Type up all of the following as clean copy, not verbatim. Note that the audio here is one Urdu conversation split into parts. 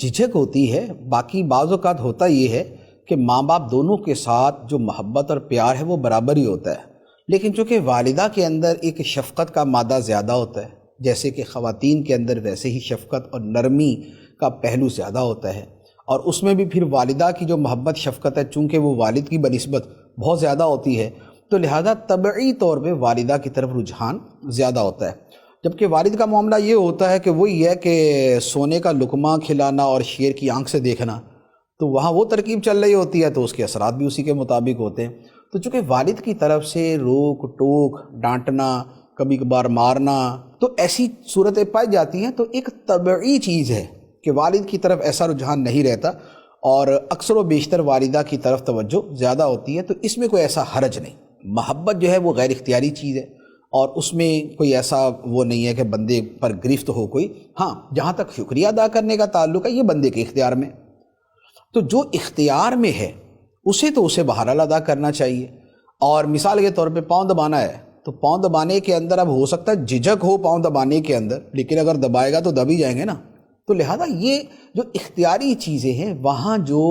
جھجک ہوتی ہے، باقی بعض اوقات ہوتا یہ ہے کہ ماں باپ دونوں کے ساتھ جو محبت اور پیار ہے وہ برابر ہی ہوتا ہے، لیکن چونکہ والدہ کے اندر ایک شفقت کا مادہ زیادہ ہوتا ہے، جیسے کہ خواتین کے اندر ویسے ہی شفقت اور نرمی کا پہلو زیادہ ہوتا ہے، اور اس میں بھی پھر والدہ کی جو محبت شفقت ہے چونکہ وہ والد کی بنسبت بہت زیادہ ہوتی ہے، تو لہذا طبعی طور پہ والدہ کی طرف رجحان زیادہ ہوتا ہے۔ جبکہ والد کا معاملہ یہ ہوتا ہے کہ وہی ہے کہ سونے کا لقمہ کھلانا اور شیر کی آنکھ سے دیکھنا، تو وہاں وہ ترکیب چل رہی ہوتی ہے تو اس کے اثرات بھی اسی کے مطابق ہوتے ہیں۔ تو چونکہ والد کی طرف سے روک ٹوک، ڈانٹنا، کبھی کبھار مارنا، تو ایسی صورتیں پائی جاتی ہیں، تو ایک طبعی چیز ہے کہ والد کی طرف ایسا رجحان نہیں رہتا اور اکثر و بیشتر والدہ کی طرف توجہ زیادہ ہوتی ہے، تو اس میں کوئی ایسا حرج نہیں۔ محبت جو ہے وہ غیر اختیاری چیز ہے اور اس میں کوئی ایسا وہ نہیں ہے کہ بندے پر گرفت ہو کوئی۔ ہاں، جہاں تک شکریہ ادا کرنے کا تعلق ہے یہ بندے کے اختیار میں، تو جو اختیار میں ہے اسے بہرحال ادا کرنا چاہیے۔ اور مثال کے طور پہ پاؤں دبانا ہے تو پاؤں دبانے کے اندر اب ہو سکتا ہے جھجک ہو پاؤں دبانے کے اندر، لیکن اگر دبائے گا تو دب ہی جائیں گے نا۔ تو لہذا یہ جو اختیاری چیزیں ہیں وہاں جو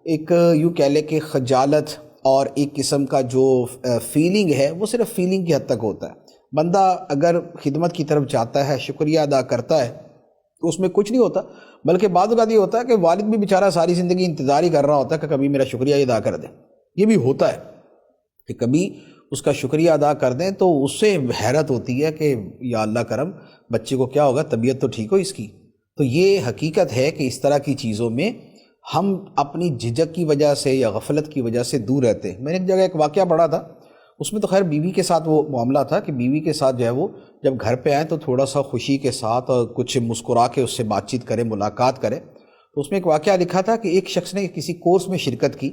ایک یوں کہہ لے کہ خجالت اور ایک قسم کا جو فیلنگ ہے وہ صرف فیلنگ کی حد تک ہوتا ہے۔ بندہ اگر خدمت کی طرف جاتا ہے، شکریہ ادا کرتا ہے تو اس میں کچھ نہیں ہوتا، بلکہ بعض اوقات یہ ہوتا ہے کہ والد بھی بیچارہ ساری زندگی انتظار ہی کر رہا ہوتا ہے کہ کبھی میرا شکریہ ادا کر دیں۔ یہ بھی ہوتا ہے کہ کبھی اس کا شکریہ ادا کر دیں تو اس سے حیرت ہوتی ہے کہ یا اللہ کرم، بچے کو کیا ہوگا، طبیعت تو ٹھیک ہو اس کی۔ تو یہ حقیقت ہے کہ اس طرح کی چیزوں میں ہم اپنی جھجک کی وجہ سے یا غفلت کی وجہ سے دور رہتے ہیں۔ میں نے ایک جگہ ایک واقعہ پڑھا تھا، اس میں تو خیر بیوی کے ساتھ وہ معاملہ تھا کہ بیوی کے ساتھ جو ہے وہ جب گھر پہ آئیں تو تھوڑا سا خوشی کے ساتھ اور کچھ مسکرا کے اس سے بات چیت کرے، ملاقات کرے۔ تو اس میں ایک واقعہ لکھا تھا کہ ایک شخص نے کسی کورس میں شرکت کی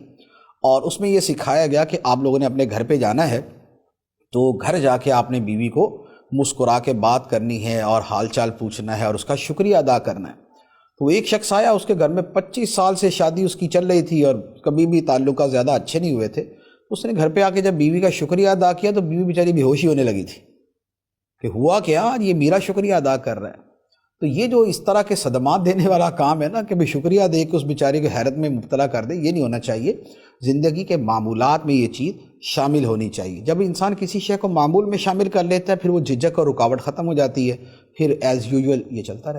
اور اس میں یہ سکھایا گیا کہ آپ لوگوں نے اپنے گھر پہ جانا ہے تو گھر جا کے آپ نے بیوی کو مسکرا کے بات کرنی ہے اور حال چال پوچھنا ہے اور اس کا شکریہ ادا کرنا ہے۔ تو ایک شخص آیا، اس کے گھر میں 25 سال سے شادی اس کی چل رہی تھی اور کبھی بھی تعلقات زیادہ اچھے نہیں ہوئے تھے۔ اس نے گھر پہ آ کے جب بیوی کا شکریہ ادا کیا تو بیوی بیچاری بے ہوشی ہونے لگی تھی کہ ہوا کیا، یہ میرا شکریہ ادا کر رہا ہے۔ تو یہ جو اس طرح کے صدمات دینے والا کام ہے نا کہ شکریہ دے کے اس بیچاری کو حیرت میں مبتلا کر دے، یہ نہیں ہونا چاہیے۔ زندگی کے معمولات میں یہ چیز شامل ہونی چاہیے۔ جب انسان کسی شے کو معمول میں شامل کر لیتا ہے پھر وہ جھجک اور رکاوٹ ختم ہو جاتی ہے، پھر ایز یوزول یہ چلتا رہتا ہے۔